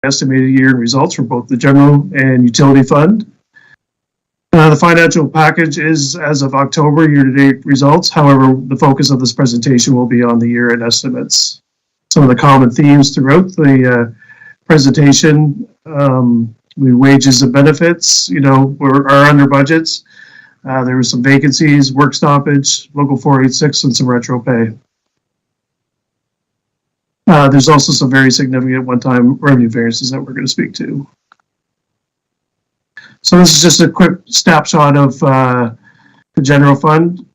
estimated year results for both the general and utility fund. The financial package is as of October year-to-date results. However, the focus of this presentation will be on the year-end estimates. Some of the common themes throughout the presentation, wages and benefits, are under budgets. There were some vacancies, work stoppage, local 486, and some retro pay. There's also some very significant one-time revenue variances that we're going to speak to. So this is just a quick snapshot of the general fund.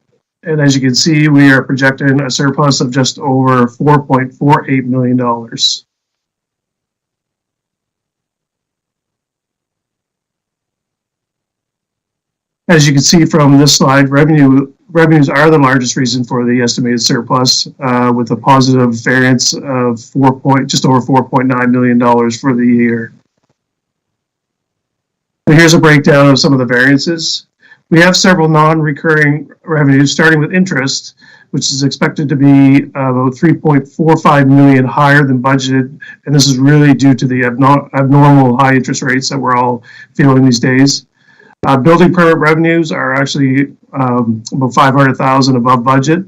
And as you can see, we are projecting a surplus of just over $4.48 million. As you can see from this slide, revenues are the largest reason for the estimated surplus, with a positive variance of just over $4.9 million for the year. So here's a breakdown of some of the variances. We have several non-recurring revenues, starting with interest, which is expected to be about $3.45 million higher than budgeted, and this is really due to the abnormal high interest rates that we're all feeling these days. Building permit revenues are actually about $500,000 above budget.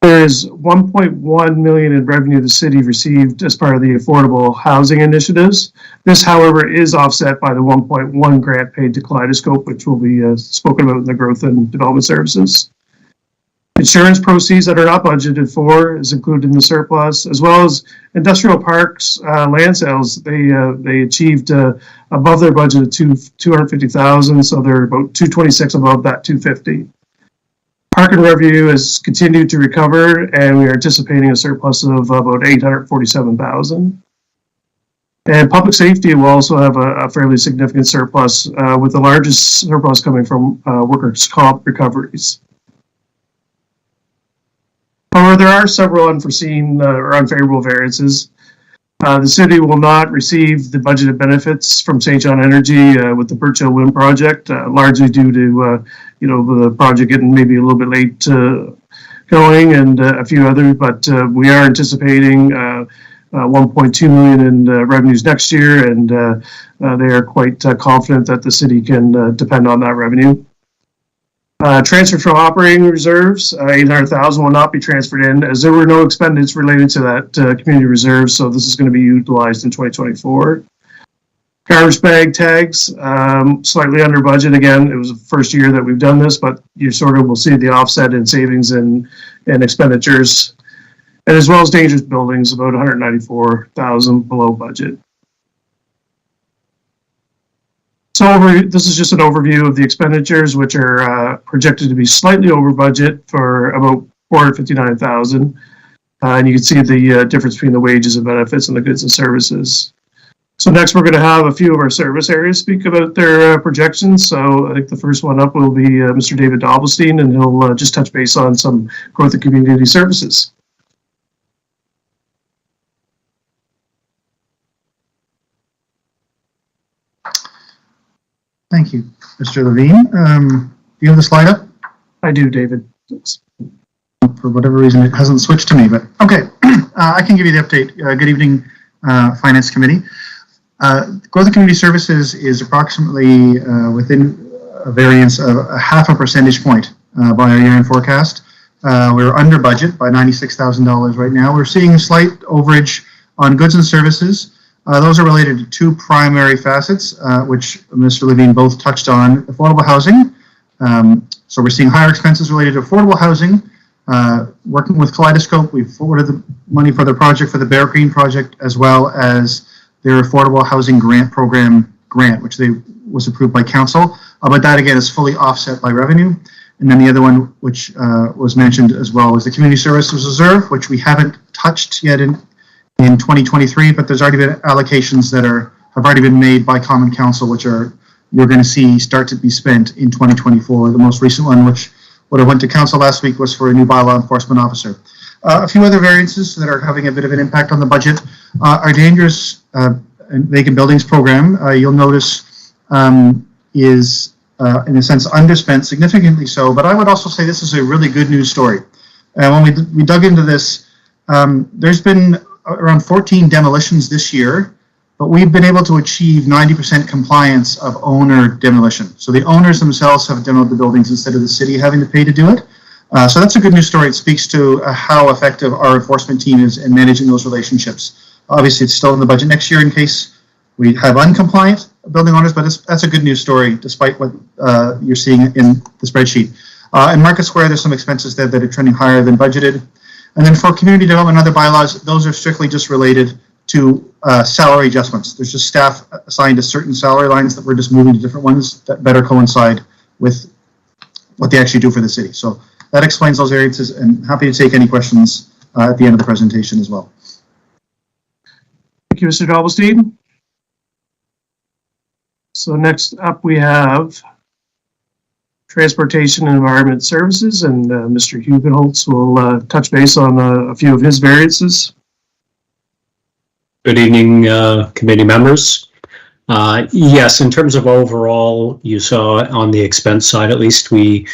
There is $1.1 million in revenue the city received as part of the affordable housing initiatives. This, however, is offset by the $1.1 grant paid to Kaleidoscope, which will be spoken about in the growth and development services. Insurance proceeds that are not budgeted for is included in the surplus, as well as industrial parks land sales. They achieved above their budget of $250,000, so they're about $226 above that $250. Parking revenue has continued to recover, and we are anticipating a surplus of about $847,000. And public safety will also have a fairly significant surplus, with the largest surplus coming from workers' comp recoveries. However, there are several unforeseen or unfavorable variances. The city will not receive the budgeted benefits from St. John Energy with the Birch Hill Wind project, largely due to the project getting maybe a little bit late going, and a few others. But we are anticipating $1.2 million in revenues next year, and they are quite confident that the city can depend on that revenue. Transfer from operating reserves, $800,000 will not be transferred in, as there were no expenditures related to that community reserve, so this is going to be utilized in 2024. Garbage bag tags, slightly under budget. Again, it was the first year that we've done this, but you sort of will see the offset in savings and expenditures. And as well as dangerous buildings, about $194,000 below budget. So this is just an overview of the expenditures, which are projected to be slightly over budget for about $459,000. And you can see the difference between the wages and benefits and the goods and services. So next, we're going to have a few of our service areas speak about their projections. So I think the first one up will be Mr. David Doblestein, and he'll just touch base on some growth and community services. Thank you, Mr. Levine. Do you have the slide up? I do, David. Thanks. For whatever reason, it hasn't switched to me, but okay. I can give you the update. Good evening, Finance Committee. Growth and Community Services is approximately within a variance of a half a percentage point by our year-end forecast. We're under budget by $96,000 right now. We're seeing a slight overage on goods and services. Those are related to two primary facets, which Mr. Levine both touched on: affordable housing. So we're seeing higher expenses related to affordable housing. Working with Kaleidoscope, we've forwarded the money for the project, for the Bear Green project, as well as their affordable housing grant program grant, which was approved by council. But that again is fully offset by revenue. And then the other one, which was mentioned as well, is the Community Services Reserve, which we haven't touched yet in 2023, but there's already been allocations that have already been made by Common Council, which you're going to see start to be spent in 2024. The most recent one, which would have went to council last week, was for a new bylaw enforcement officer. A few other variances that are having a bit of an impact on the budget. Our dangerous and vacant buildings program, you'll notice, is in a sense underspent, significantly so, but I would also say this is a really good news story. When we dug into this, there's been around 14 demolitions this year but we've been able to achieve 90% compliance of owner demolition. So the owners themselves have demoed the buildings instead of the city having to pay to do it. So that's a good news story. It speaks to how effective our enforcement team is in managing those relationships. Obviously, it's still in the budget next year in case we have uncompliant building owners, but that's a good news story despite what you're seeing in the spreadsheet. In Market Square, there's some expenses there that are trending higher than budgeted. And then for community development and other bylaws, those are strictly just related to salary adjustments. There's just staff assigned to certain salary lines that we're just moving to different ones that better coincide with what they actually do for the city. So that explains those variances, and happy to take any questions at the end of the presentation as well. Thank you, Mr. Dobbelstein. So next up we have Transportation and Environment Services, and Mr. Hugenholtz will touch base on a few of his variances. Good evening, committee members. Yes, in terms of overall, you saw on the expense side, at least we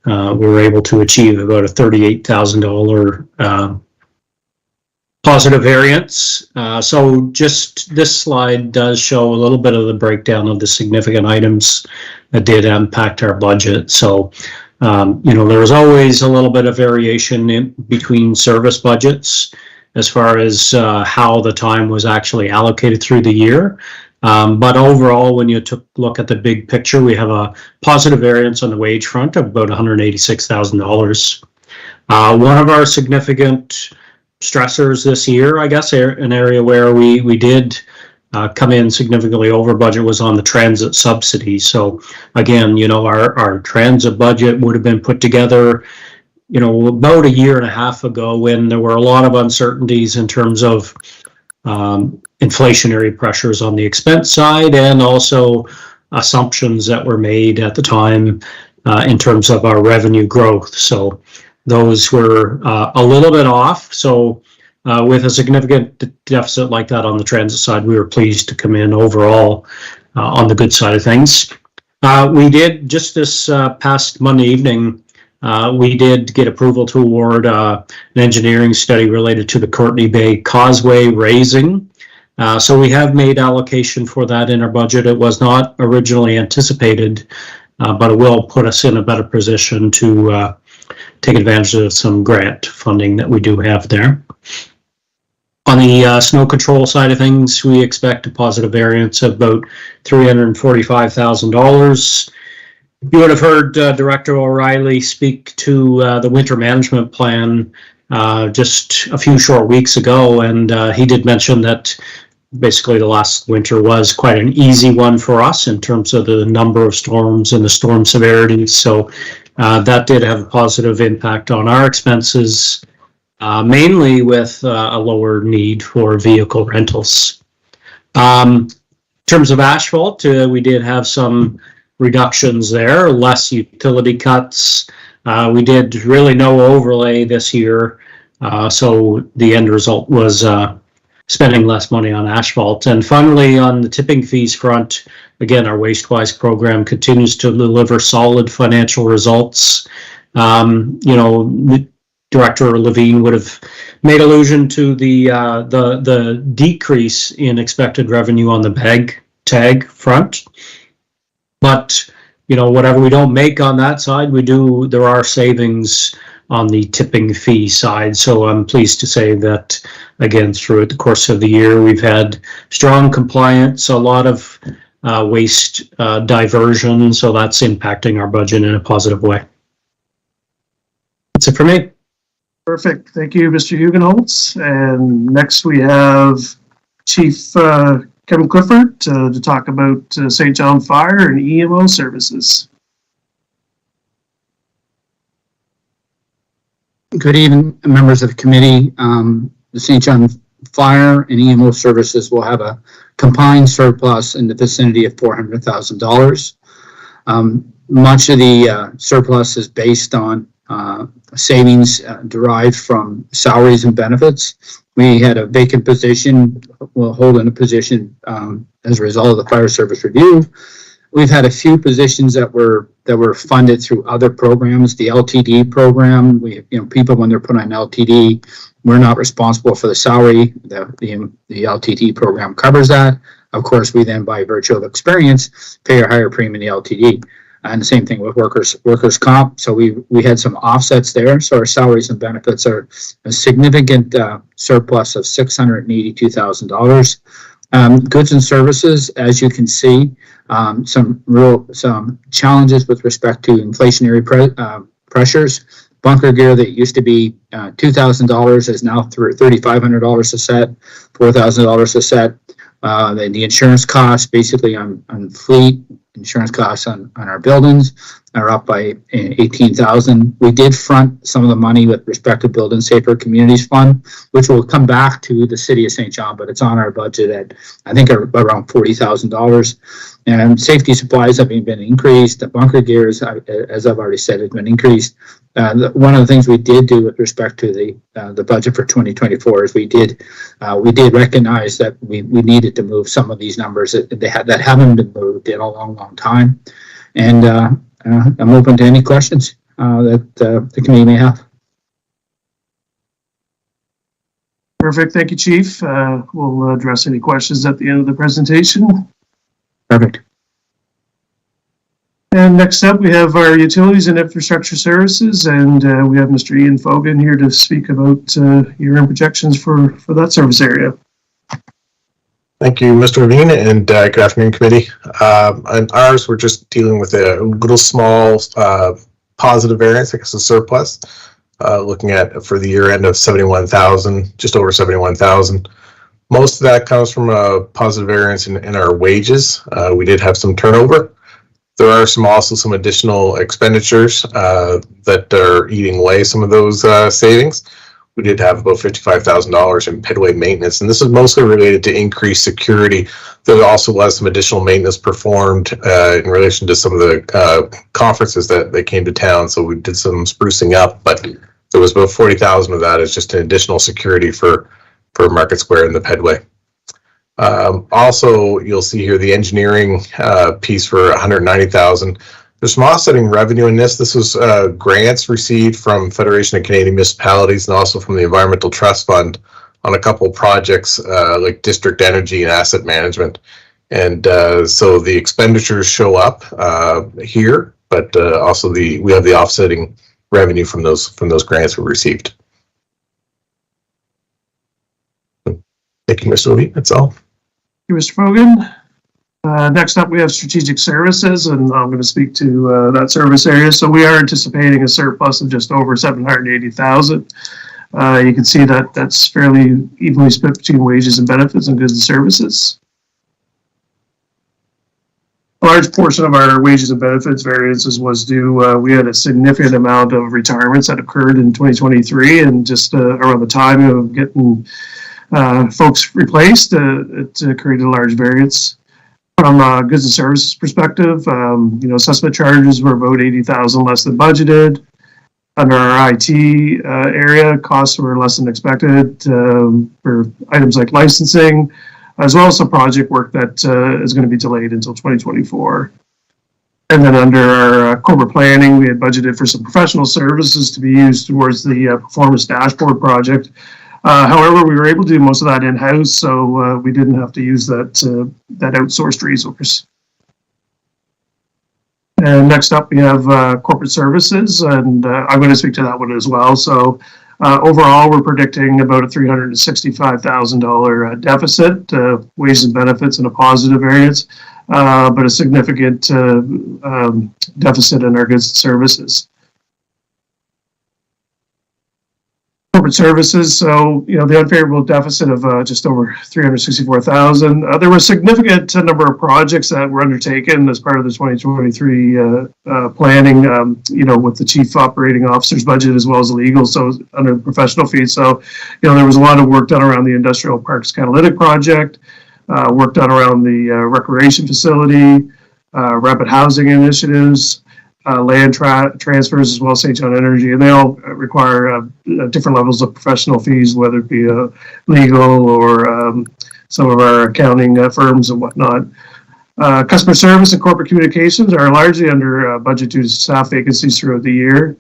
were able to achieve about a $38,000 positive variance. So just this slide does show a little bit of the breakdown of the significant items that did impact our budget. So, there was always a little bit of variation in between service budgets as far as how the time was actually allocated through the year. But overall, when you look at the big picture, we have a positive variance on the wage front of about $186,000. One of our significant stressors this year, I guess, an area where we did come in significantly over budget was on the transit subsidy. So again, our transit budget would have been put together, about a year and a half ago when there were a lot of uncertainties in terms of inflationary pressures on the expense side, and also assumptions that were made at the time in terms of our revenue growth. So those were a little bit off. So with a significant deficit like that on the transit side, we were pleased to come in overall on the good side of things. We did, just this past Monday evening, we did get approval to award an engineering study related to the Courtney Bay Causeway raising. So we have made allocation for that in our budget. It was not originally anticipated, but it will put us in a better position to take advantage of some grant funding that we do have there. On the snow control side of things, we expect a positive variance of about $345,000. You would have heard Director O'Reilly speak to the winter management plan just a few short weeks ago, and he did mention that basically the last winter was quite an easy one for us in terms of the number of storms and the storm severity. So that did have a positive impact on our expenses, mainly with a lower need for vehicle rentals. In terms of asphalt, we did have some reductions there, less utility cuts. We did really no overlay this year, so the end result was spending less money on asphalt. And finally, on the tipping fees front, again, our WasteWise program continues to deliver solid financial results. Director Levine would have made allusion to the decrease in expected revenue on the bag tag front. But, whatever we don't make on that side, there are savings on the tipping fee side. So I'm pleased to say that, again, throughout the course of the year, we've had strong compliance, a lot of waste diversion. So that's impacting our budget in a positive way. That's it for me. Perfect. Thank you, Mr. Hugenholtz. And next we have Chief Kevin Clifford to talk about St. John Fire and EMO services. Good evening, members of the committee. The St. John Fire and EMO services will have a combined surplus in the vicinity of $400,000. Much of the surplus is based on savings derived from salaries and benefits. We had a vacant position, we'll hold in a position as a result of the fire service review. We've had a few positions that that were funded through other programs. The LTD program, people when they're put on LTD, we're not responsible for the salary. The LTD program covers that. Of course, we then, by virtue of experience, pay a higher premium in the LTD. And the same thing with workers' comp. So we had some offsets there. So our salaries and benefits are a significant surplus of $682,000. Goods and services, as you can see, some challenges with respect to inflationary pressures. Bunker gear that used to be $2,000 is now $3,500 a set, $4,000 a set. The insurance costs, basically on fleet, insurance costs on our buildings are up by $18,000. We did front some of the money with respect to Building Safer Communities Fund, which will come back to the City of St. John, but it's on our budget at, I think, around $40,000. And safety supplies have been increased. The bunker gear, as I've already said, has been increased. One of the things we did do with respect to the budget for 2024 is we did recognize that we needed to move some of these numbers that haven't been moved in a long time. And I'm open to any questions that the committee may have. Perfect. Thank you, Chief. We'll address any questions at the end of the presentation. Perfect. And next up, we have our Utilities and Infrastructure Services, and we have Mr. Ian Fogan here to speak about year-end projections for that service area. Thank you, Mr. Levine, and good afternoon, committee. On ours, we're just dealing with a little small positive variance, I guess a surplus, looking at for the year end of 71,000, just over 71,000. Most of that comes from a positive variance in our wages. We did have some turnover. There are also some additional expenditures that are eating away some of those savings. We did have about $55,000 in pedway maintenance, and this is mostly related to increased security. There also was some additional maintenance performed in relation to some of the conferences that came to town, so we did some sprucing up, but there was about 40,000 of that as just an additional security for Market Square and the pedway. Also, you'll see here the engineering piece for 190,000. There's some offsetting revenue in this. This was grants received from Federation of Canadian Municipalities and also from the Environmental Trust Fund on a couple of projects like district energy and asset management. And so the expenditures show up here, but also we have the offsetting revenue from those grants we received. Thank you, Mr. Levine. That's all. Thank you, Mr. Fogan. Next up, we have Strategic Services, and I'm going to speak to that service area. So we are anticipating a surplus of just over 780,000. You can see that that's fairly evenly split between wages and benefits and goods and services. A large portion of our wages and benefits variances was due, we had a significant amount of retirements that occurred in 2023, and just around the time of getting folks replaced, it created a large variance. From a goods and services perspective, assessment charges were about 80,000 less than budgeted. Under our IT area, costs were less than expected for items like licensing, as well as some project work that is going to be delayed until 2024. And then under our corporate planning, we had budgeted for some professional services to be used towards the performance dashboard project. However, we were able to do most of that in-house, so we didn't have to use that outsourced resource. And next up, we have corporate services, and I'm going to speak to that one as well. So overall, we're predicting about a $365,000 deficit, wages and benefits, and a positive variance, but a significant deficit in our goods and services. Corporate services, so the unfavorable deficit of just over 364,000. There were a significant number of projects that were undertaken as part of the 2023 planning. With the chief operating officer's budget as well as legal, so under the professional fees. So, there was a lot of work done around the industrial parks catalytic project, work done around the recreation facility, rapid housing initiatives. Land transfers as well as St. John Energy, and they all require different levels of professional fees, whether it be legal or some of our accounting firms and whatnot. Customer service and corporate communications are largely under budget due to staff vacancies throughout the year.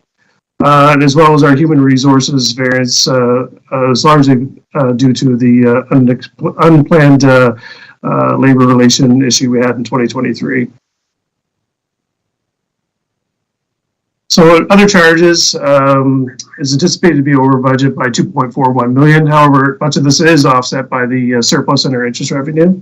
And as well as our human resources variance is largely due to the unplanned labor relation issue we had in 2023. So other charges is anticipated to be over budget by 2.41 million. However, much of this is offset by the surplus in our interest revenue.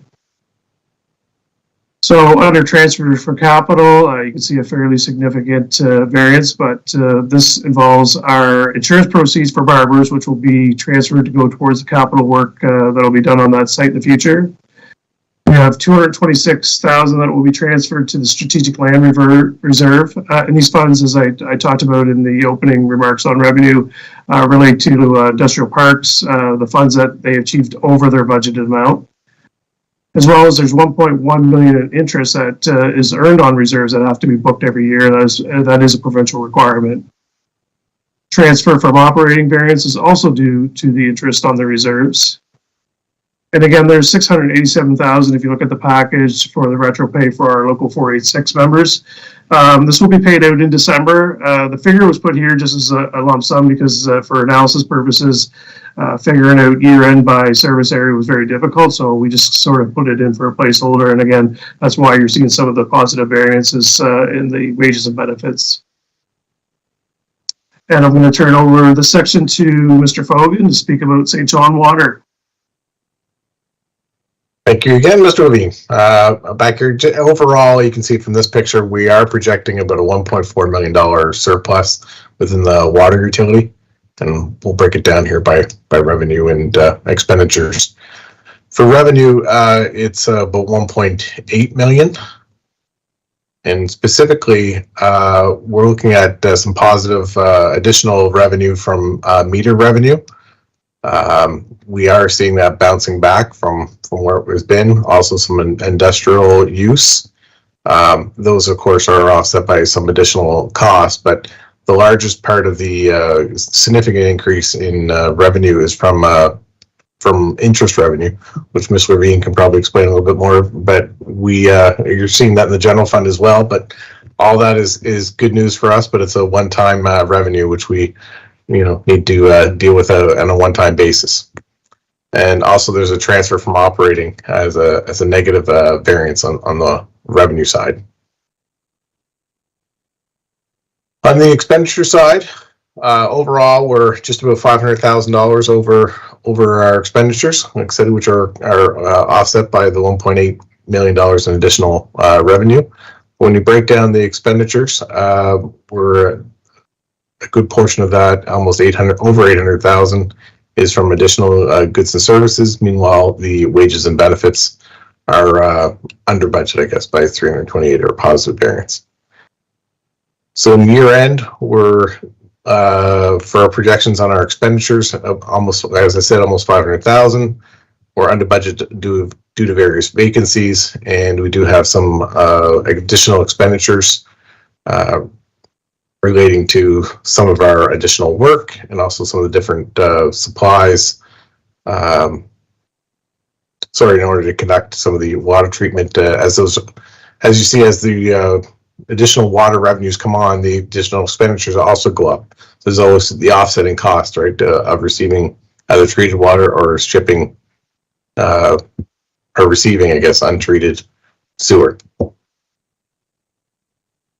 So under transfers for capital, you can see a fairly significant variance, but this involves our insurance proceeds for Barbers, which will be transferred to go towards the capital work that will be done on that site in the future. We have 226,000 that will be transferred to the Strategic Land Reserve. And these funds, as I talked about in the opening remarks on revenue, relate to industrial parks, the funds that they achieved over their budgeted amount. As well as there's 1.1 million in interest that is earned on reserves that have to be booked every year. That is a provincial requirement. Transfer from operating variance is also due to the interest on the reserves. And again, there's 687,000 if you look at the package for the retro pay for our local 486 members. This will be paid out in December. The figure was put here just as a lump sum because for analysis purposes, figuring out year end by service area was very difficult. So we just sort of put it in for a placeholder. And again, that's why you're seeing some of the positive variances in the wages and benefits. And I'm going to turn over the section to Mr. Fogan to speak about St. John Water. Thank you again, Mr. Levine. Back here, overall, you can see from this picture, we are projecting about a $1.4 million surplus within the water utility. And we'll break it down here by revenue and expenditures. For revenue, it's about 1.8 million. And specifically, we're looking at some positive additional revenue from meter revenue. We are seeing that bouncing back from where it has been. Also some industrial use. Those, of course, are offset by some additional costs, but the largest part of the significant increase in revenue is from interest revenue, which Ms. Levine can probably explain a little bit more. But you're seeing that in the general fund as well. But all that is good news for us. but it's a one-time revenue, which we need to deal with on a one-time basis. And also, there's a transfer from operating as a negative variance on the revenue side. On the expenditure side, overall, we're just about $500,000 over our expenditures, like I said, which are offset by the $1.8 million in additional revenue. When you break down the expenditures, we're a good portion of that, almost over 800,000, is from additional goods and services. Meanwhile, the wages and benefits are under budget, I guess, by 328, or a positive variance. So in year end, we're for our projections on our expenditures, almost, as I said, almost 500,000. We're under budget due to various vacancies, and we do have some additional expenditures relating to some of our additional work and also some of the different supplies. In order to conduct some of the water treatment, as you see, as the additional water revenues come on, the additional expenditures also go up. So there's always the offsetting cost, right, of receiving either treated water or shipping or receiving, I guess, untreated sewer.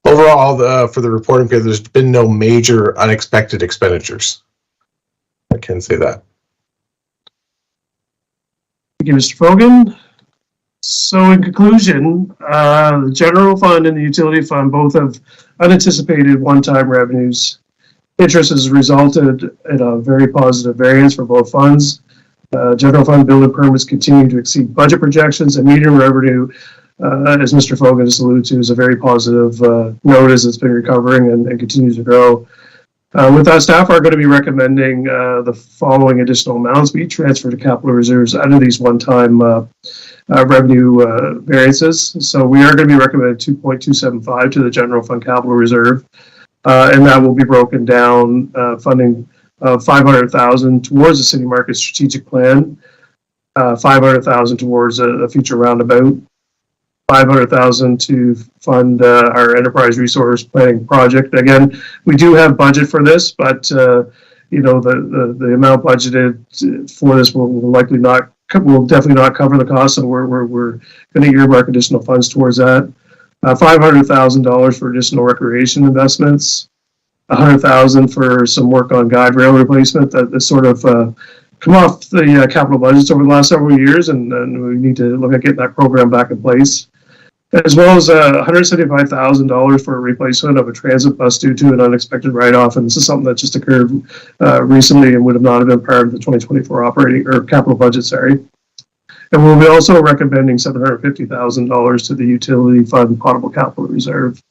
Overall, for the reporting period, there's been no major unexpected expenditures. I can say that. Thank you, Mr. Fogan. So in conclusion, the general fund and the utility fund both have unanticipated one-time revenues. Interest has resulted in a very positive variance for both funds. General fund building permits continue to exceed budget projections, and meter revenue, as Mr. Fogan has alluded to, is a very positive note as it's been recovering and continues to grow. With that, staff are going to be recommending the following additional amounts be transferred to capital reserves out of these one-time revenue variances. So we are going to be recommending 2.275 to the general fund capital reserve, and that will be broken down, funding 500,000 towards the city market strategic plan, 500,000 towards a future roundabout, 500,000 to fund our enterprise resource planning project. Again, we do have budget for this, but you know, the amount budgeted for this will definitely not cover the cost. So we're going to earmark additional funds towards that. $500,000 for additional recreation investments. 100,000 for some work on guide rail replacement. That sort of come off the capital budgets over the last several years, and we need to look at getting that program back in place. As well as $175,000 for a replacement of a transit bus due to an unexpected write-off, and this is something that just occurred recently and would have not have been part of the 2024 operating or capital budget. Sorry. And we'll be also recommending $750,000 to the utility fund potable capital reserve.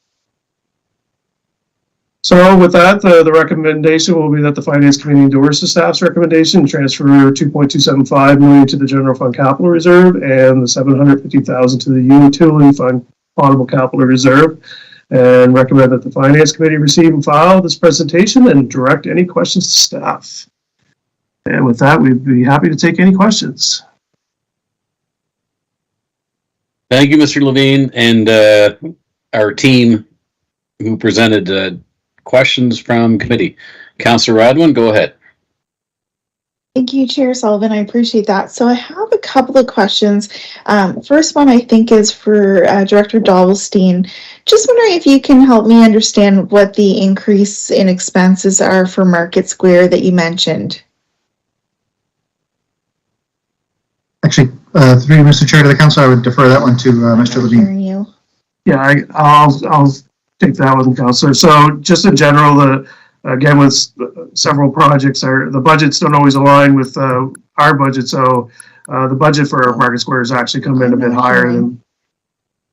So with that, the recommendation will be that the Finance Committee endorses staff's recommendation, transfer $2.275 million to the General Fund Capital Reserve and the $750,000 to the Utility Fund Potable Capital Reserve, and recommend that the Finance Committee receive and file this presentation and direct any questions to staff. And with that, we'd be happy to take any questions. Thank you, Mr. Levine, and our team who presented questions from committee. Councillor Radwin, go ahead. Thank you, Chair Sullivan. I appreciate that. So I have a couple of questions. First one I think is for Director Dovelstein. Just wondering if you can help me understand what the increase in expenses are for Market Square that you mentioned. Actually, through Mr. Chair to the Council, I would defer that one to Mr. Levine. Hearing you. Yeah, I'll take that one, Councillor. So just in general, again, with several projects, the budgets don't always align with our budget. So the budget for Market Square has actually come in a bit higher than.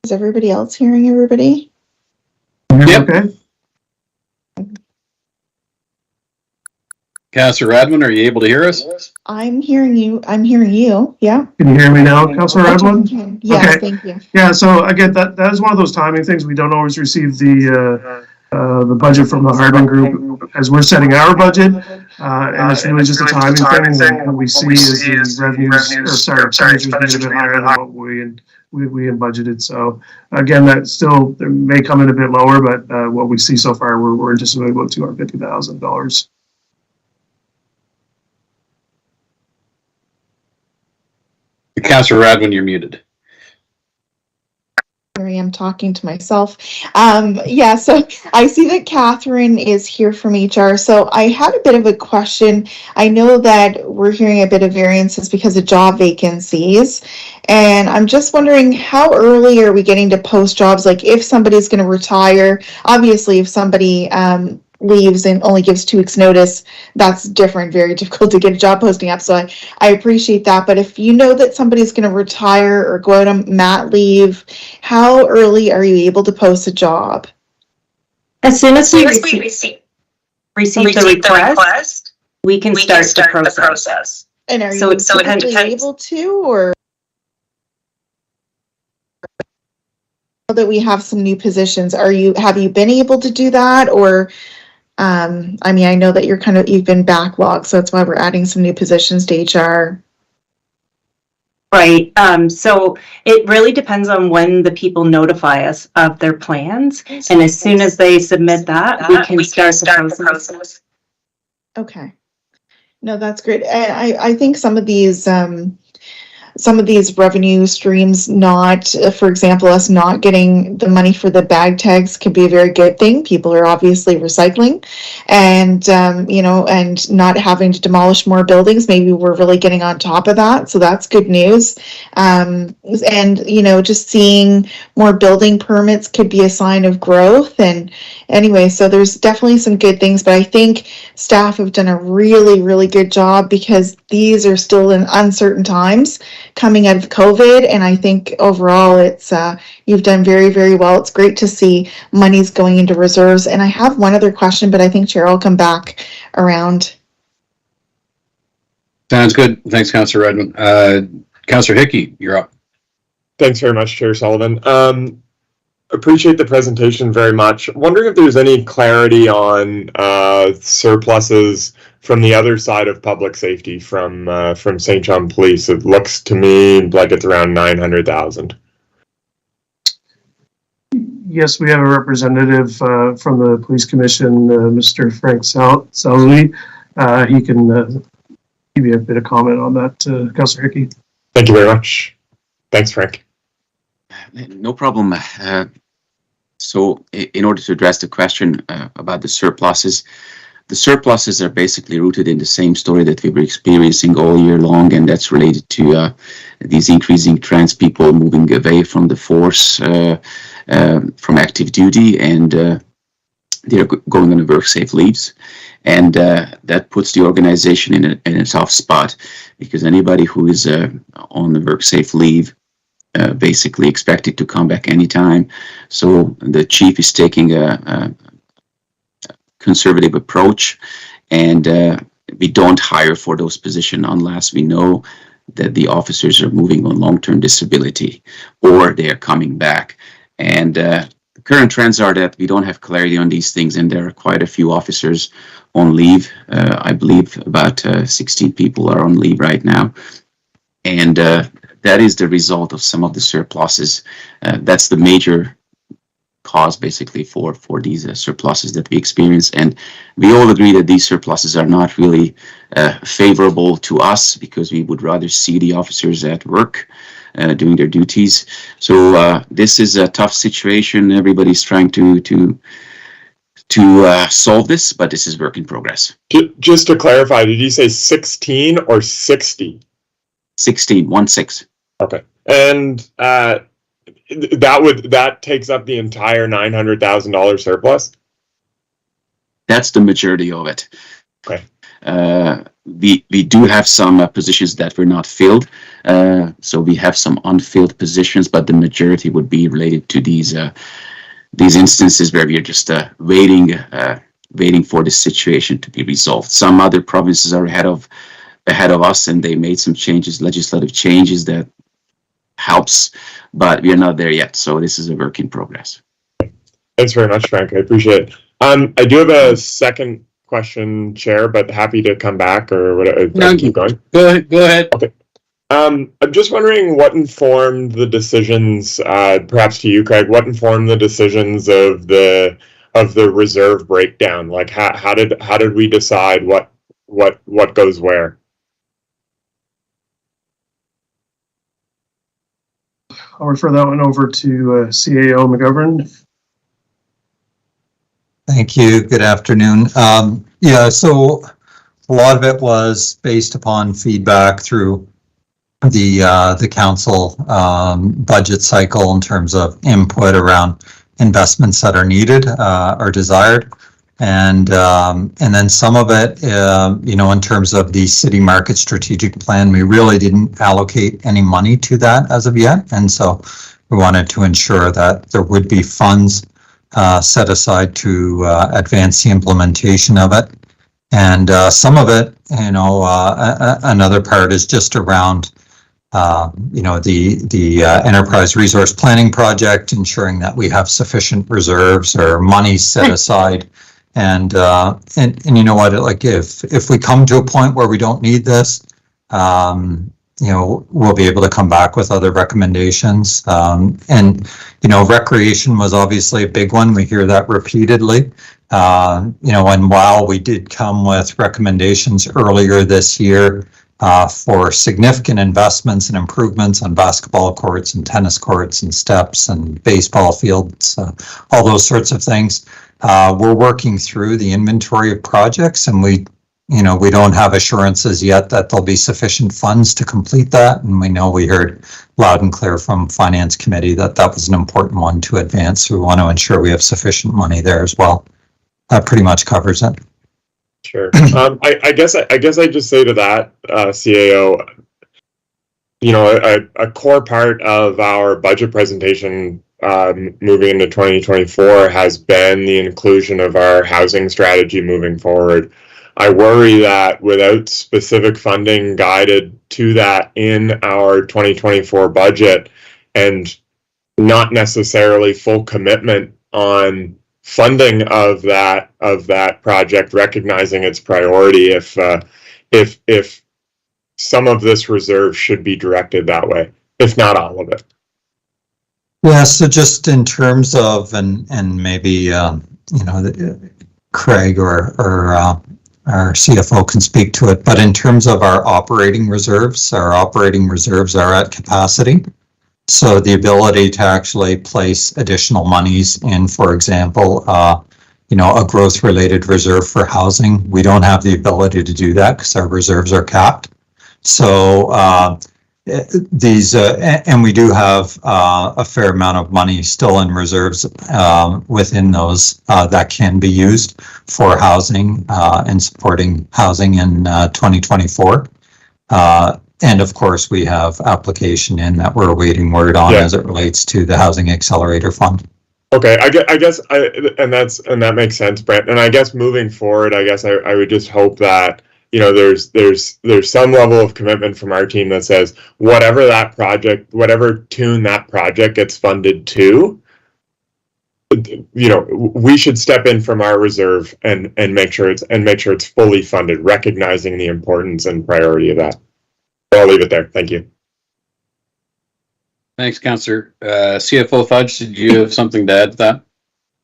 Is everybody else hearing everybody? Yep. Okay. Councillor Radwin, are you able to hear us? I'm hearing you. I'm hearing you. Yeah. Can you hear me now, Councillor Radwin? Yes, Okay. thank you. Yeah, so again, that is one of those timing things. We don't always receive the budget from the Hardman Group as we're setting our budget, and it's really just a timing thing. What we see is the revenues, expenditures being a bit higher than what we had budgeted. So again, that still may come in a bit lower, but what we see so far, we're anticipating about $250,000. Councillor Radwin, you're muted. Here I am talking to myself. Yeah, so I see that Catherine is here from HR. So I had a bit of a question. I know that we're hearing a bit of variances because of job vacancies. And I'm just wondering, how early are we getting to post jobs? Like if somebody's going to retire, obviously if somebody leaves and only gives 2 weeks notice, that's different, very difficult to get a job posting up. So I appreciate that. But if you know that somebody's going to retire or go out on mat leave, how early are you able to post a job? As soon as we receive the request, we can start the process. And are So you it depends. able to, or that we have some new positions? Have you been able to do that, or I mean, I know that you've been backlogged, so that's why we're adding some new positions to HR. Right. So it really depends on when the people notify us of their plans. And as soon as they submit that, we can start the process. Okay. No, that's great. And I think some of these revenue streams, for example, us not getting the money for the bag tags could be a very good thing. People are obviously recycling and, and not having to demolish more buildings. Maybe we're really getting on top of that. So that's good news. And, just seeing more building permits could be a sign of growth. And anyway, so there's definitely some good things, but I think staff have done a really, really good job because these are still in uncertain times coming out of COVID, and I think overall it's you've done very, very well. It's great to see monies going into reserves. And I have one other question, but I think Chair will come back around. Sounds good. Thanks, Councillor Radwin. Councillor Hickey, you're up. Thanks very much, Chair Sullivan. Appreciate the presentation very much. Wondering if there's any clarity on surpluses from the other side of public safety, from St. John Police. It looks to me like it's around 900,000. Yes, we have a representative from the Police Commission, Mr. Frank Salzley. He can give you a bit of comment on that, Councillor Hickey. Thank you very much. Thanks, Frank. No problem. So in order to address the question about the surpluses are basically rooted in the same story that we were experiencing all year long, and that's related to these increasing trends, people moving away from the force, from active duty, and they're going on work safe leaves. And that puts the organization in a tough spot, because anybody who is on the work safe leave basically expected to come back anytime. So the chief is taking a conservative approach, and we don't hire for those positions unless we know that the officers are moving on long-term disability or they are coming back. And current trends are that we don't have clarity on these things, and there are quite a few officers on leave. I believe about 16 people are on leave right now. And that is the result of some of the surpluses. That's the major cause basically for these surpluses that we experience. And we all agree that these surpluses are not really favorable to us, because we would rather see the officers at work doing their duties. So this is a tough situation. Everybody's trying to solve this, but this is work in progress. Just to clarify, did you say 16 or 60? 16. Okay. And that takes up the entire $900,000 surplus? That's the majority of it. Okay. We do have some positions that were not filled. So we have some unfilled positions, but the majority would be related to these instances where we are just waiting for the situation to be resolved. Some other provinces are ahead of us, and they made some changes, legislative changes that helps, but we are not there yet. So this is a work in progress. Thanks very much, Frank. I appreciate it. I do have a second question, Chair, but happy to come back or whatever. No, keep going. Go ahead. Okay. I'm just wondering what informed the decisions, perhaps to you, Craig, what informed the decisions of the reserve breakdown? Like how did we decide what goes where? I'll refer that one over to CAO McGovern. Thank you. Good afternoon. Yeah, so a lot of it was based upon feedback through the council budget cycle in terms of input around investments that are needed or desired, and then some of it, in terms of the city market strategic plan, we really didn't allocate any money to that as of yet, and so we wanted to ensure that there would be funds set aside to advance the implementation of it. And some of it, another part is just around the enterprise resource planning project, ensuring that we have sufficient reserves or money set aside. And you know what, like if we come to a point where we don't need this, we'll be able to come back with other recommendations. And recreation was obviously a big one. We hear that repeatedly. And while we did come with recommendations earlier this year for significant investments and improvements on basketball courts and tennis courts and steps and baseball fields, all those sorts of things, we're working through the inventory of projects, and we don't have assurances yet that there'll be sufficient funds to complete that. And we heard loud and clear from Finance Committee that was an important one to advance. So we want to ensure we have sufficient money there as well. That pretty much covers it. Sure. I guess I just say to that, CAO, a core part of our budget presentation moving into 2024 has been the inclusion of our housing strategy moving forward. I worry that without specific funding guided to that in our 2024 budget, and not necessarily full commitment on funding of that project, recognizing its priority, if some of this reserve should be directed that way, if not all of it. Yeah, so just in terms of, and maybe, Craig or our CFO can speak to it, but in terms of our operating reserves are at capacity. So the ability to actually place additional monies in, for example, a growth-related reserve for housing, we don't have the ability to do that because our reserves are capped. So and we do have a fair amount of money still in reserves within those that can be used for housing and supporting housing in 2024. And of course, we have application in that we're awaiting word on as it relates to the Housing Accelerator Fund. Okay, I guess that makes sense, Brent. And I guess moving forward, I would just hope that there's some level of commitment from our team that says whatever tune that project gets funded to, we should step in from our reserve and make sure it's fully funded, recognizing the importance and priority of that. So I'll leave it there. Thank you. Thanks, Councillor. CFO Fudge, did you have something to add to that?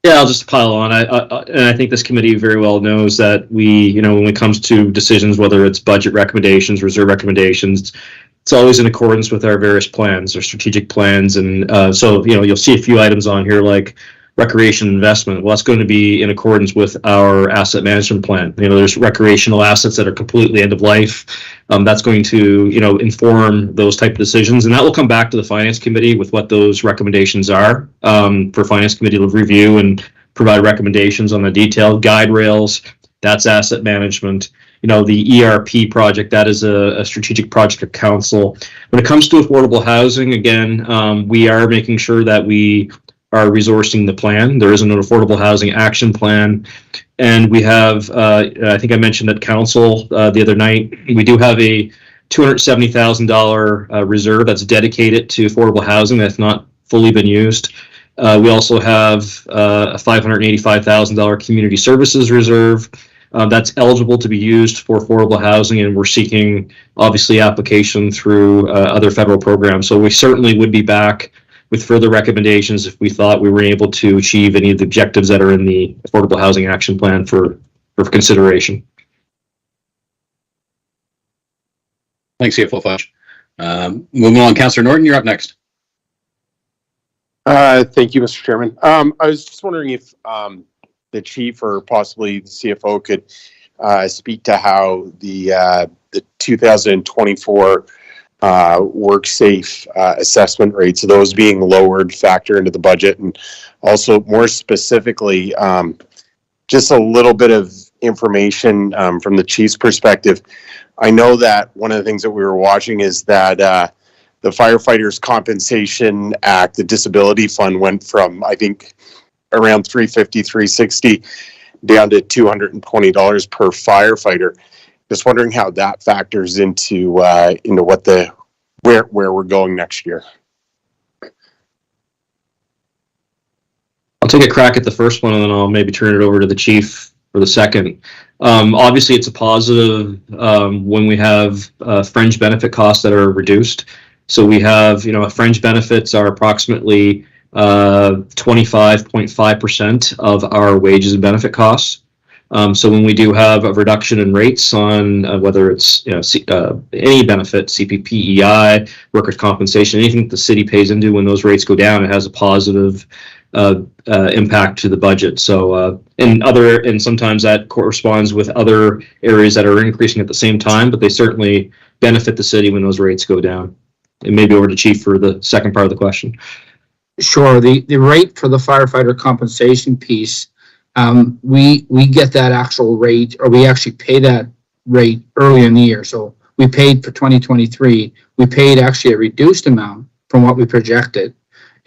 Yeah, I'll just pile on. I think this committee very well knows that when it comes to decisions, whether it's budget recommendations, reserve recommendations, it's always in accordance with our various plans, our strategic plans. And so, you'll see a few items on here like recreation investment. Well, that's going to be in accordance with our asset management plan. There's recreational assets that are completely end of life. That's going to, inform those type of decisions. And that will come back to the Finance Committee with what those recommendations are for Finance Committee to review and provide recommendations on the detailed guide rails. That's asset management. The ERP project, that is a strategic project of council. When it comes to affordable housing, again, we are making sure that we are resourcing the plan. There is an affordable housing action plan. And we have, I think I mentioned at council the other night, we do have a $270,000 reserve that's dedicated to affordable housing that's not fully been used. We also have a $585,000 community services reserve that's eligible to be used for affordable housing, and we're seeking, obviously, application through other federal programs. So we certainly would be back with further recommendations if we thought we were able to achieve any of the objectives that are in the Affordable Housing Action Plan for consideration. Thanks, CFO Fudge. Moving on, Councillor Norton, you're up next. Thank you, Mr. Chairman. I was just wondering if the chief or possibly the CFO could speak to how the 2024 WorkSafe assessment rates, those being lowered, factor into the budget, and also more specifically, just a little bit of information from the chief's perspective. I know that one of the things that we were watching is that the Firefighters Compensation Act, the Disability Fund, went from, I think, around $350, $360 down to $220 per firefighter. Just wondering how that factors into what where we're going next year. I'll take a crack at the first one, and then I'll maybe turn it over to the chief for the second. Obviously, it's a positive when we have fringe benefit costs that are reduced. So we have, fringe benefits are approximately 25.5% of our wages and benefit costs. So when we do have a reduction in rates on whether it's any benefit, CPP, EI, workers' compensation, anything that the city pays into, when those rates go down, it has a positive impact to the budget. So and sometimes that corresponds with other areas that are increasing at the same time, but they certainly benefit the city when those rates go down. And maybe over to Chief for the second part of the question. Sure. The rate for the firefighter compensation piece, we get that actual rate, or we actually pay that rate early in the year. So we paid for 2023, we paid actually a reduced amount from what we projected.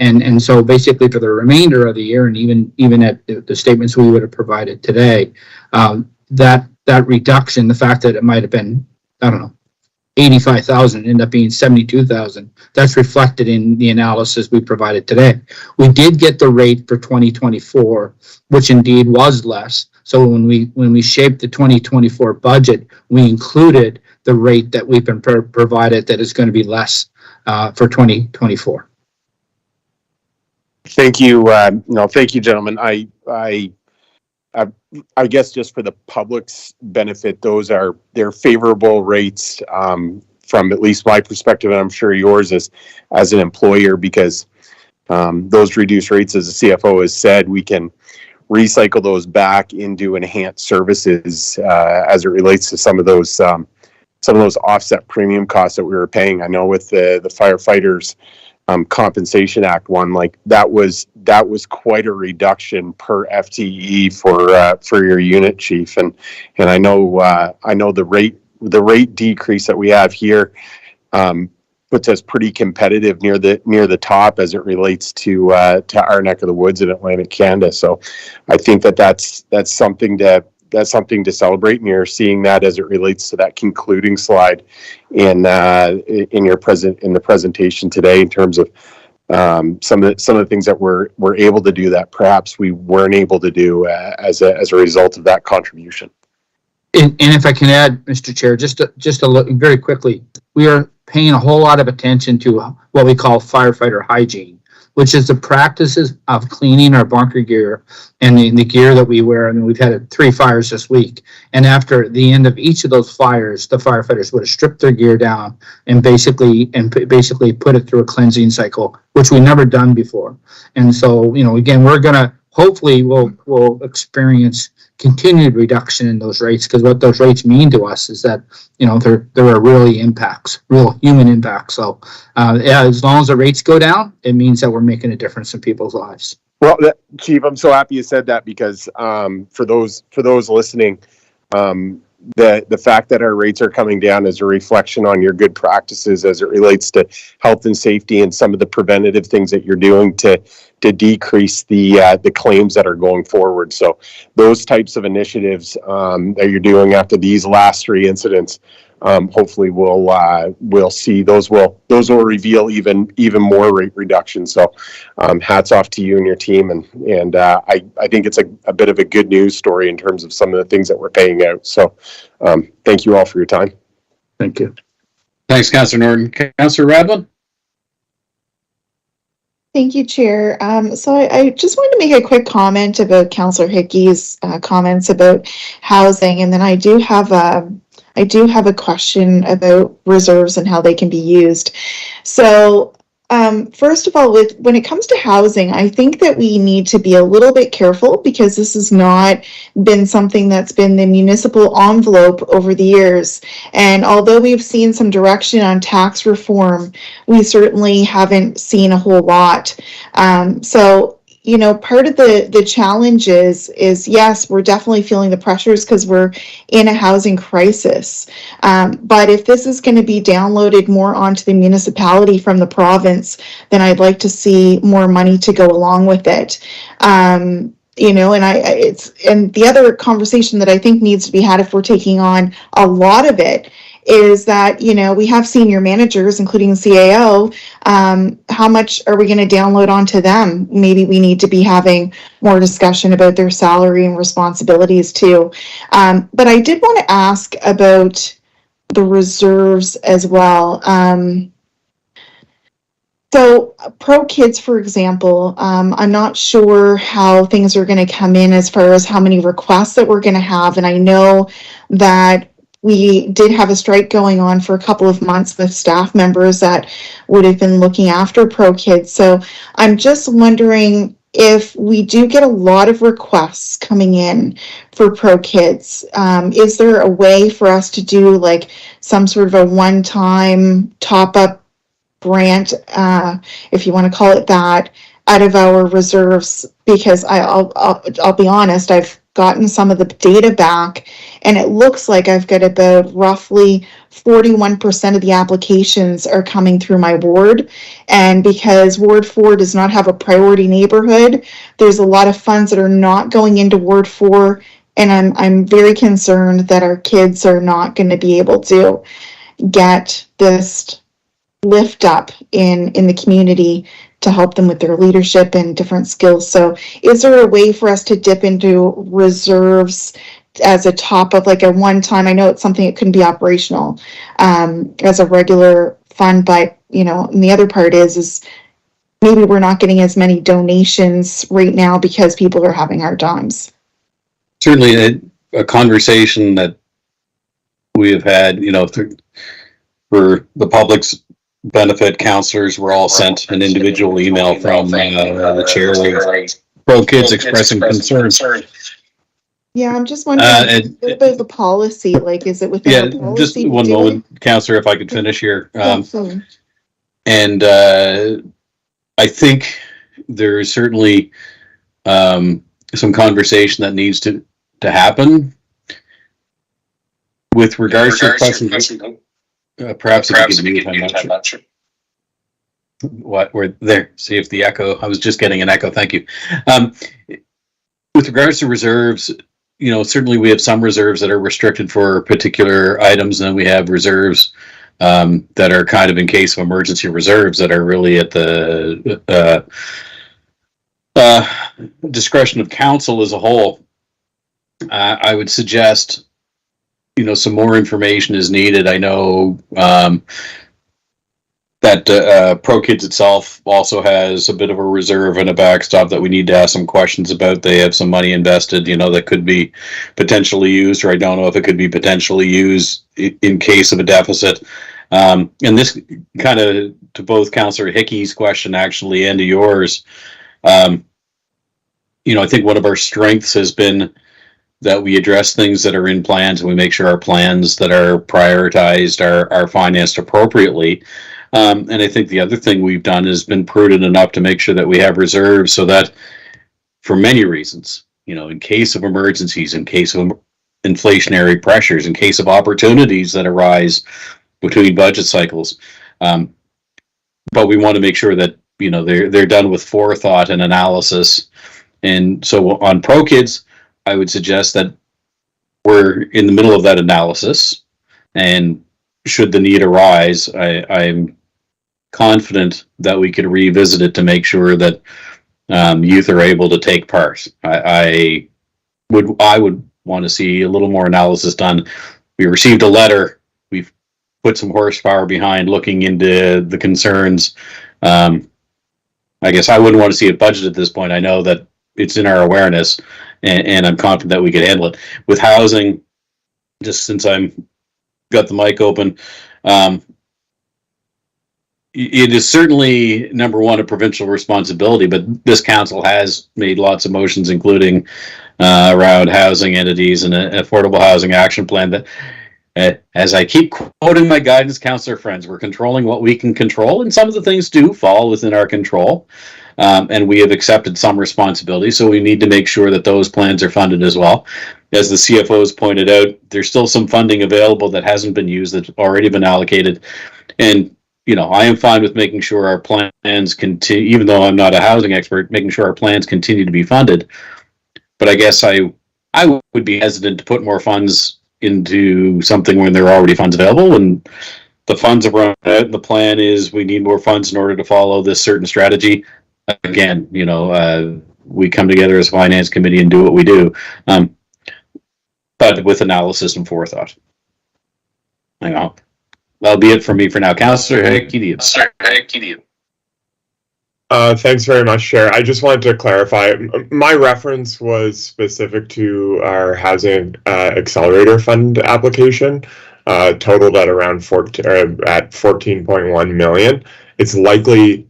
And so basically for the remainder of the year, and even at the statements we would have provided today, that reduction, the fact that it might have been, I don't know, 85,000 end up being 72,000. That's reflected in the analysis we provided today. We did get the rate for 2024, which indeed was less. So when we shaped the 2024 budget, we included the rate that we've been provided that is going to be less for 2024. Thank you. No, thank you, gentlemen. I guess just for the public's benefit, they're favorable rates from at least my perspective, and I'm sure yours as an employer, because those reduced rates, as the CFO has said, we can recycle those back into enhanced services as it relates to some of those offset premium costs that we were paying. I know with the firefighters Compensation Act one, like that was quite a reduction per FTE for your unit, chief, and I know the rate decrease that we have here puts us pretty competitive near the top as it relates to our neck of the woods in Atlantic Canada. So I think that's something to celebrate, and you're seeing that as it relates to that concluding slide in the presentation today, in terms of some of the things that we're able to do that perhaps we weren't able to do as a result of that contribution. And if I can add, Mr. Chair, just a look very quickly, we are paying a whole lot of attention to what we call firefighter hygiene, which is the practices of cleaning our bunker gear and the gear that we wear. I mean, we've had 3 fires this week, and after the end of each of those fires, the firefighters would have stripped their gear down and basically put it through a cleansing cycle, which we never done before. And so, again, we're gonna hopefully we'll experience continued reduction in those rates, because what those rates mean to us is that there are really impacts, real human impacts. So as long as the rates go down, it means that we're making a difference in people's lives. Well, Chief, I'm so happy you said that, because for those listening, the fact that our rates are coming down is a reflection on your good practices as it relates to health and safety and some of the preventative things that you're doing to decrease the claims that are going forward. So those types of initiatives that you're doing after these last 3 incidents, hopefully we'll see those will reveal even more rate reduction. So hats off to you and your team, and I think it's a bit of a good news story in terms of some of the things that we're paying out. So thank you all for your time. Thank you. Thanks, Councillor Norton. Councillor Radwin? Thank you, Chair. So I just wanted to make a quick comment about Councillor Hickey's comments about housing, and then I do have a question about reserves and how they can be used. So first of all, when it comes to housing, I think that we need to be a little bit careful, because this has not been something that's been the municipal envelope over the years. And although we've seen some direction on tax reform, we certainly haven't seen a whole lot. So part of the challenge is yes, we're definitely feeling the pressures because we're in a housing crisis. But if this is going to be downloaded more onto the municipality from the province, then I'd like to see more money to go along with it. And the other conversation that I think needs to be had, if we're taking on a lot of it, is that, we have senior managers, including CAO. How much are we going to download onto them? Maybe we need to be having more discussion about their salary and responsibilities too. But I did want to ask about the reserves as well. So Pro Kids, for example, I'm not sure how things are going to come in as far as how many requests that we're going to have. And I know that we did have a strike going on for a couple of months with staff members that would have been looking after Pro Kids. So I'm just wondering, if we do get a lot of requests coming in for Pro Kids, is there a way for us to do like some sort of a one-time top-up grant, if you want to call it that, out of our reserves? Because I'll be honest, I've gotten some of the data back, and it looks like I've got about roughly 41% of the applications are coming through my ward. And because Ward 4 does not have a priority neighborhood, there's a lot of funds that are not going into Ward 4, and I'm very concerned that our kids are not going to be able to get this lift up in the community to help them with their leadership and different skills. So is there a way for us to dip into reserves as a top of like a one-time? I know it's something that couldn't be operational as a regular fund, but and the other part is maybe we're not getting as many donations right now because people are having hard times. Certainly a conversation that we have had, you know, for the public's benefit, counselors were all sent an individual email from the chair of Pro Kids expressing concerns. Yeah, I'm just wondering what about the policy? Like, is it within our policy? Just one moment, Counselor, if I could finish here. And I think there is certainly some conversation that needs to happen with regards to questions. Perhaps if you could mute, I'm not sure. What we're there. See if the echo. I was just getting an echo. Thank you. With regards to reserves, you know, certainly we have some reserves that are restricted for particular items, and then we have reserves that are kind of in case of emergency reserves that are really at the discretion of council as a whole. I would suggest, you know, some more information is needed. I know that Pro Kids itself also has a bit of a reserve and a backstop that we need to ask some questions about. They have some money invested, you know, that could be potentially used, or I don't know if it could be potentially used in case of a deficit. And this kind of, to both Councillor Hickey's question actually and to yours, you know, I think one of our strengths has been that we address things that are in plans, and we make sure our plans that are prioritized are financed appropriately. And I think the other thing we've done is been prudent enough to make sure that we have reserves so that, for many reasons, you know, in case of emergencies, in case of inflationary pressures, in case of opportunities that arise between budget cycles. But we want to make sure that, you know, they're done with forethought and analysis. And so on Pro Kids, I would suggest that we're in the middle of that analysis, and should the need arise, I'm confident that we could revisit it to make sure that youth are able to take part. I would want to see a little more analysis done. We received a letter. We've put some horsepower behind looking into the concerns. I guess I wouldn't want to see it budgeted at this point. I know that it's in our awareness, and I'm confident that we could handle it. With housing, just since I'm got the mic open, it is certainly, number one, a provincial responsibility, but this council has made lots of motions, including around housing entities and an affordable housing action plan that, as I keep quoting my guidance counselor friends, we're controlling what we can control, and some of the things do fall within our control. And we have accepted some responsibility, so we need to make sure that those plans are funded as well. As the CFO has pointed out, there's still some funding available that hasn't been used, that's already been allocated. And, you know, I am fine with making sure our plans continue, even though I'm not a housing expert, making sure our plans continue to be funded. But I guess I would be hesitant to put more funds into something when there are already funds available, and the funds have run out, and the plan is we need more funds in order to follow this certain strategy. Again, you know, we come together as a finance committee and do what we do, but with analysis and forethought. Hang on. That'll be it for me for now. Councillor Hickey. Thanks very much, Chair. I just wanted to clarify. My reference was specific to our Housing Accelerator Fund application, totaled at around 14.1 million. It's likely,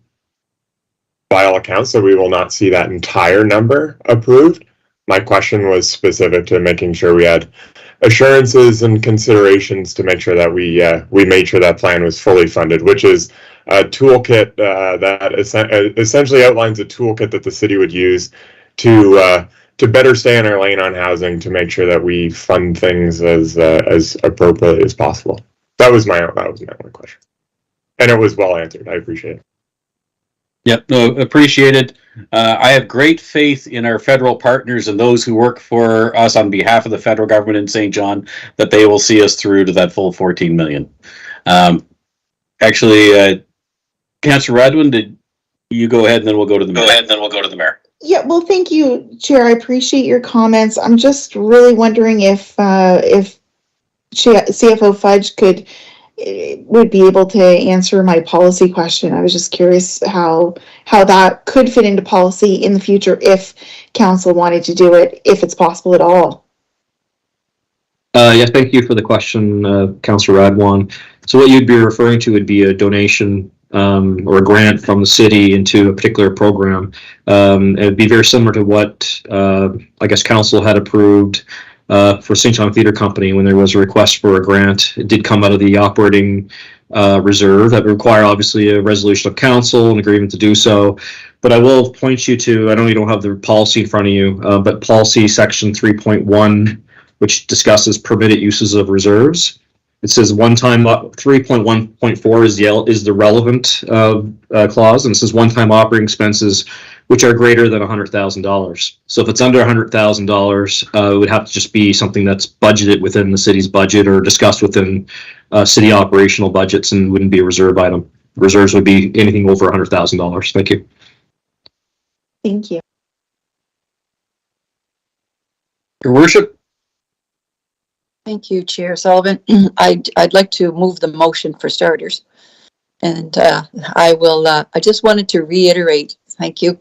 by all accounts, that we will not see that entire number approved. My question was specific to making sure we had assurances and considerations to make sure that we made sure that plan was fully funded, which is a toolkit that essentially outlines a toolkit that the city would use to better stay in our lane on housing, to make sure that we fund things as appropriately as possible. That was my only question, and it was well answered. I appreciate it. Yep, no, appreciated. I have great faith in our federal partners and those who work for us on behalf of the federal government in St. John, that they will see us through to that full 14 million. Actually, Councillor Radwin, did you go ahead and then we'll go to the mayor. Yeah, well, thank you, Chair. I appreciate your comments. I'm just really wondering if CFO Fudge could would be able to answer my policy question. I was just curious how that could fit into policy in the future if council wanted to do it, if it's possible at all. Yeah, thank you for the question, Councillor Radwan. So what you'd be referring to would be a donation or a grant from the city into a particular program. It would be very similar to what I guess council had approved for St. John Theatre Company when there was a request for a grant. It did come out of the operating reserve. That would require obviously a resolution of council, an agreement to do so. But I will point you to, I know you don't have the policy in front of you, but policy section 3.1, which discusses permitted uses of reserves. It says 3.1.4 is the relevant clause, and it says one-time operating expenses which are greater than $100,000. So if it's under $100,000, it would have to just be something that's budgeted within the city's budget or discussed within city operational budgets and wouldn't be a reserve item. Reserves would be anything over $100,000. Thank you. Thank you. Your worship. Thank you, Chair Sullivan. I'd like to move the motion for starters. And I just wanted to reiterate, thank you.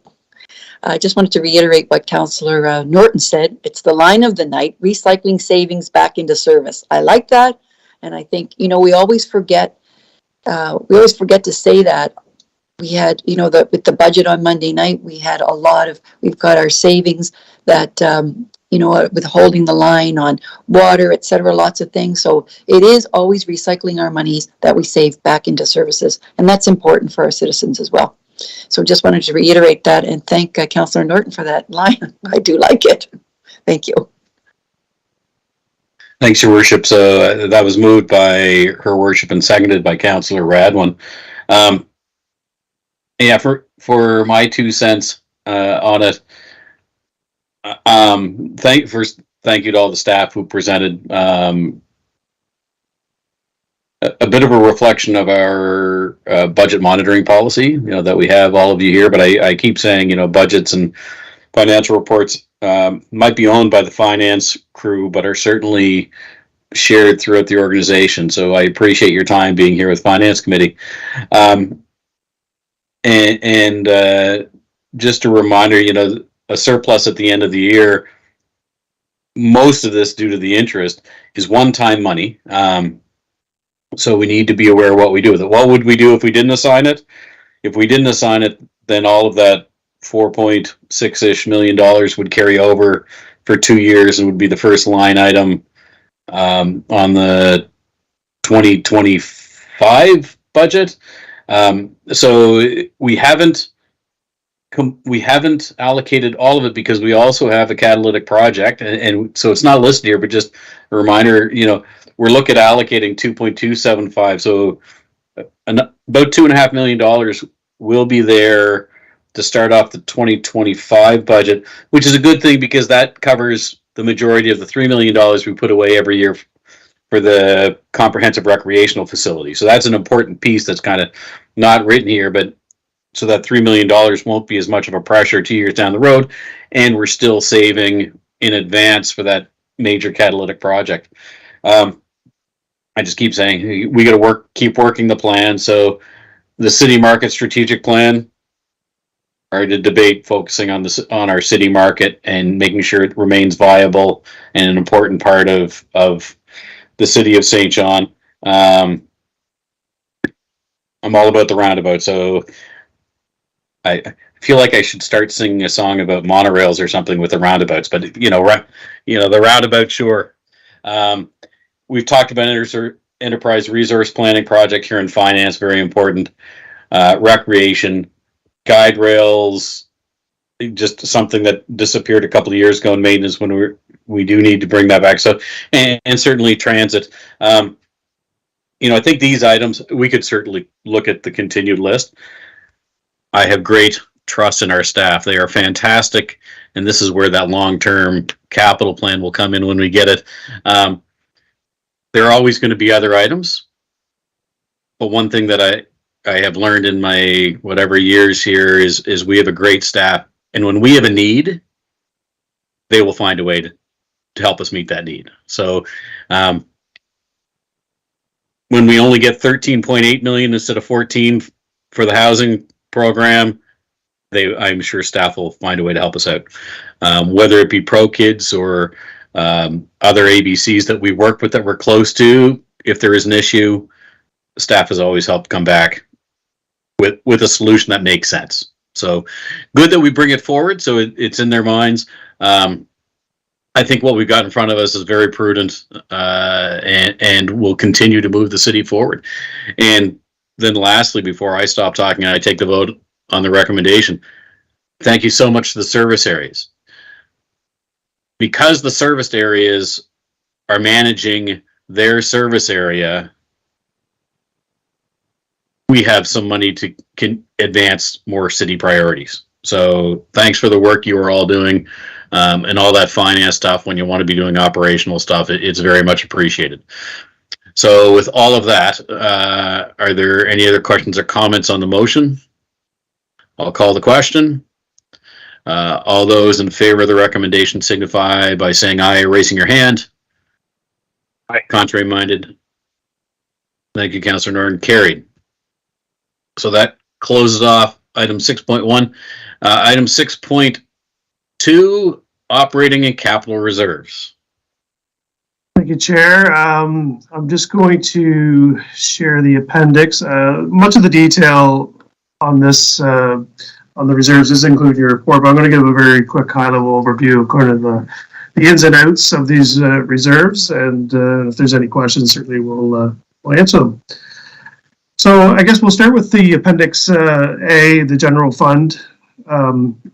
I just wanted to reiterate what Councillor Norton said. It's the line of the night, recycling savings back into service. I like that. And I think, we always forget to say that. We had, with the budget on Monday night, we've got our savings that, with holding the line on water, et cetera, lots of things. So it is always recycling our monies that we save back into services. And that's important for our citizens as well. So just wanted to reiterate that and thank Councillor Norton for that line. I do like it. Thank you. Thanks, Your Worship. So that was moved by Her Worship and seconded by Councillor Radwan. Yeah, for my 2 cents on it, thank you to all the staff who presented a bit of a reflection of our budget monitoring policy, that we have all of you here. But I keep saying, budgets and financial reports might be owned by the finance crew, but are certainly shared throughout the organization. So I appreciate your time being here with Finance Committee. And just a reminder, a surplus at the end of the year, most of this due to the interest is one-time money. So we need to be aware of what we do with it. What would we do if we didn't assign it? If we didn't assign it, then all of that $4.6-ish million would carry over for 2 years and would be the first line item on the 2025 budget. So we haven't allocated all of it because we also have a catalytic project, and so it's not listed here, but just a reminder, we're looking at allocating 2.275, so about $2.5 million will be there to start off the 2025 budget, which is a good thing because that covers the majority of the $3 million we put away every year for the comprehensive recreational facility. So that's an important piece that's kind of not written here, but so that $3 million won't be as much of a pressure 2 years down the road, and we're still saving in advance for that major catalytic project. I just keep saying we got to keep working the plan. So the city market strategic plan, are to debate focusing on our city market and making sure it remains viable and an important part of the city of St. John. I'm all about the roundabout, so I feel like I should start singing a song about monorails or something with the roundabouts, but the roundabout, sure. We've talked about enterprise resource planning project here in finance, very important. Recreation, guide rails, just something that disappeared a couple of years ago in maintenance when we do need to bring that back. So, and certainly transit. I think these items, we could certainly look at the continued list. I have great trust in our staff. They are fantastic. And this is where that long-term capital plan will come in when we get it. There are always going to be other items. But one thing that I have learned in my whatever years here is we have a great staff. And when we have a need, they will find a way to help us meet that need. So when we only get 13.8 million instead of 14 for the housing program, I'm sure staff will find a way to help us out. Whether it be Pro Kids or other ABCs that we work with that we're close to, if there is an issue, staff has always helped come back with a solution that makes sense. So good that we bring it forward so it's in their minds. I think what we've got in front of us is very prudent and will continue to move the city forward. And then lastly, before I stop talking and I take the vote on the recommendation, thank you so much to the service areas. Because the serviced areas are managing their service area, we have some money to advance more city priorities. So thanks for the work you are all doing and all that finance stuff when you want to be doing operational stuff. It's very much appreciated. So with all of that, are there any other questions or comments on the motion? I'll call the question. All those in favor of the recommendation signify by saying aye or raising your hand. Aye. Contrary minded. Thank you, Councillor Norton. Carried. So that closes off item 6.1. Item 6.2, operating and capital reserves. Thank you, Chair. I'm just going to share the appendix. Much of the detail on this, on the reserves is included in your report, but I'm going to give a very quick high-level overview of kind of the ins and outs of these reserves, and if there's any questions, certainly we'll answer them. So I guess we'll start with the Appendix A, the general fund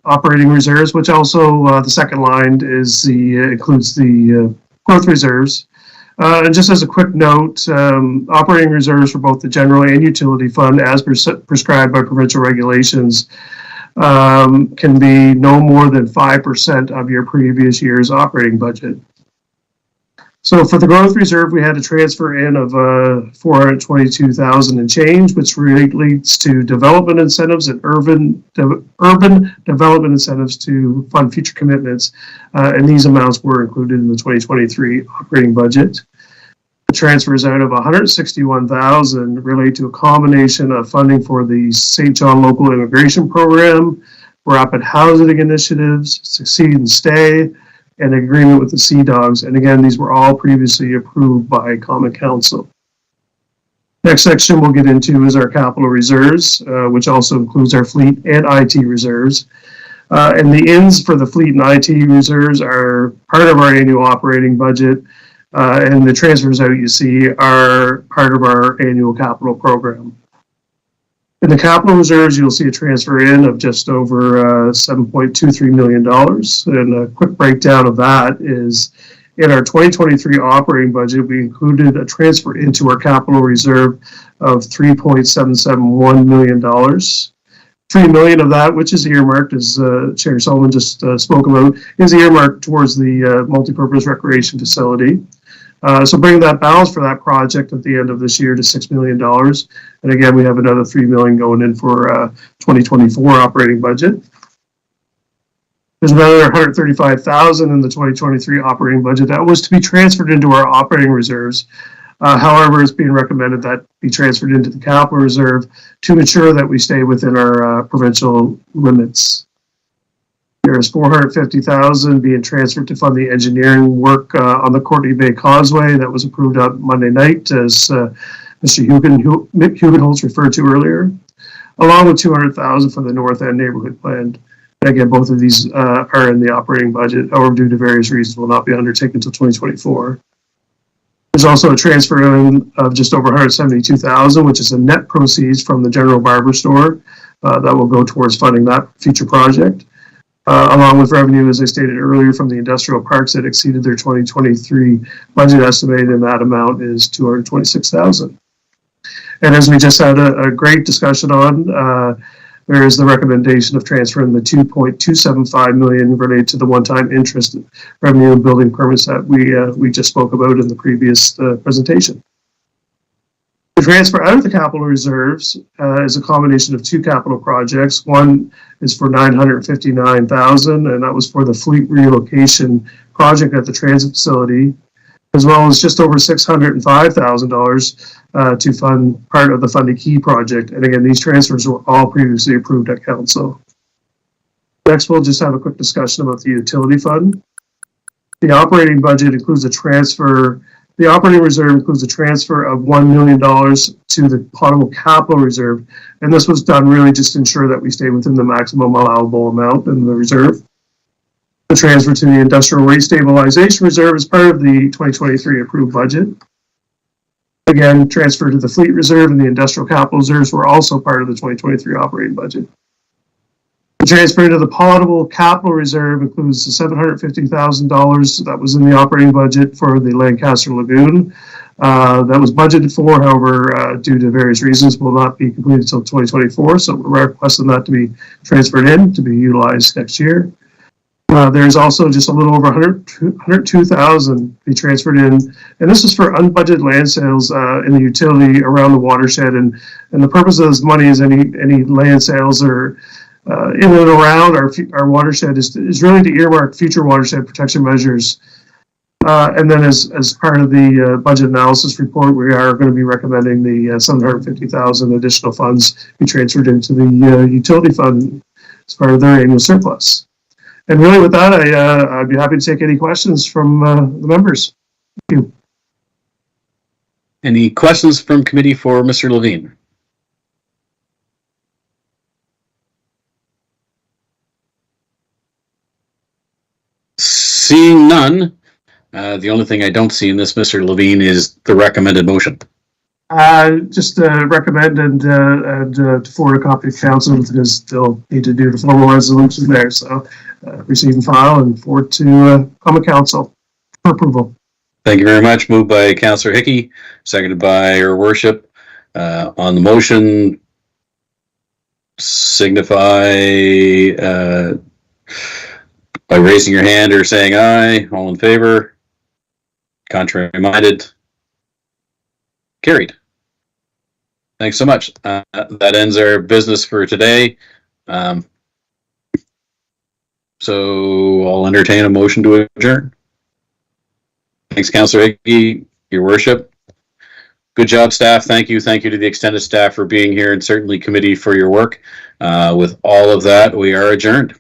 operating reserves, which also the second line is includes the growth reserves. And just as a quick note, operating reserves for both the general and utility fund, as prescribed by provincial regulations, can be no more than 5% of your previous year's operating budget. So for the growth reserve, we had a transfer in of 422,000 and change, which relates to development incentives and urban development incentives to fund future commitments. And these amounts were included in the 2023 operating budget. The transfers out of 161,000 relate to a combination of funding for the St. John Local Immigration Program, rapid housing initiatives, Succeed and Stay, and agreement with the Sea Dogs. And again, these were all previously approved by Common Council. Next section we'll get into is our capital reserves, which also includes our fleet and IT reserves. And the ins for the fleet and IT reserves are part of our annual operating budget, and the transfers out you see are part of our annual capital program. In the capital reserves, you'll see a transfer in of just over $7.23 million. And a quick breakdown of that is in our 2023 operating budget, we included a transfer into our capital reserve of $3.771 million. $3 million of that, which is earmarked, as Chair Sullivan just spoke about, is earmarked towards the multipurpose recreation facility. So bringing that balance for that project at the end of this year to $6 million. And again, we have another $3 million going in for 2024 operating budget. There's another 135,000 in the 2023 operating budget that was to be transferred into our operating reserves. However, it's being recommended that be transferred into the capital reserve to ensure that we stay within our provincial limits. There's 450,000 being transferred to fund the engineering work on the Courtney Bay Causeway that was approved on Monday night, as Mr. Hugenholtz referred to earlier, along with 200,000 for the North End neighborhood plan. And again, both of these are in the operating budget, however, due to various reasons, will not be undertaken until 2024. There's also a transfer of just over 172,000, which is the net proceeds from the General Barber store that will go towards funding that future project. Along with revenue, as I stated earlier, from the industrial parks that exceeded their 2023 budget estimate, and that amount is 226,000. And as we just had a great discussion on, there is the recommendation of transferring the $2.275 million related to the one-time interest revenue and building permits that we just spoke about in the previous presentation. The transfer out of the capital reserves is a combination of two capital projects. One is for $959,000, and that was for the fleet relocation project at the transit facility. as well as just over $605,000 to fund part of the Fundy Key project. And again, these transfers were all previously approved at council. Next, we'll just have a quick discussion about the utility fund. The operating budget includes a transfer. The operating reserve includes a transfer of $1 million to the potable capital reserve. And this was done really just to ensure that we stay within the maximum allowable amount in the reserve. The transfer to the industrial rate stabilization reserve is part of the 2023 approved budget. Again, transfer to the fleet reserve and the industrial capital reserves were also part of the 2023 operating budget. The transfer to the potable capital reserve includes the $750,000 that was in the operating budget for the Lancaster Lagoon. That was budgeted for, however, due to various reasons, will not be completed until 2024. So we're requesting that to be transferred in to be utilized next year. There's also just a little over $102,000 to be transferred in, and this is for unbudgeted land sales in the utility around the watershed. And the purpose of this money is any land sales or in and around our watershed is really to earmark future watershed protection measures. And then as part of the budget analysis report, we are going to be recommending the $750,000 additional funds be transferred into the utility fund as part of their annual surplus. And really with that, I'd be happy to take any questions from the members. Thank you. Any questions from committee for Mr. Levine? Seeing none, the only thing I don't see in this, Mr. Levine, is the recommended motion. Just recommend and to forward a copy to council because they'll need to do the formal resolution there. So receive and file and forward to common council for approval. Thank you very much. Moved by Councillor Hickey, seconded by Your Worship. On the motion, signify by raising your hand or saying aye. All in favor? Contrary minded? Carried. Thanks so much. That ends our business for today. So I'll entertain a motion to adjourn. Thanks, Councillor Hickey, Your Worship. Good job, staff. Thank you. Thank you to the extended staff for being here and certainly committee for your work. With all of that, we are adjourned.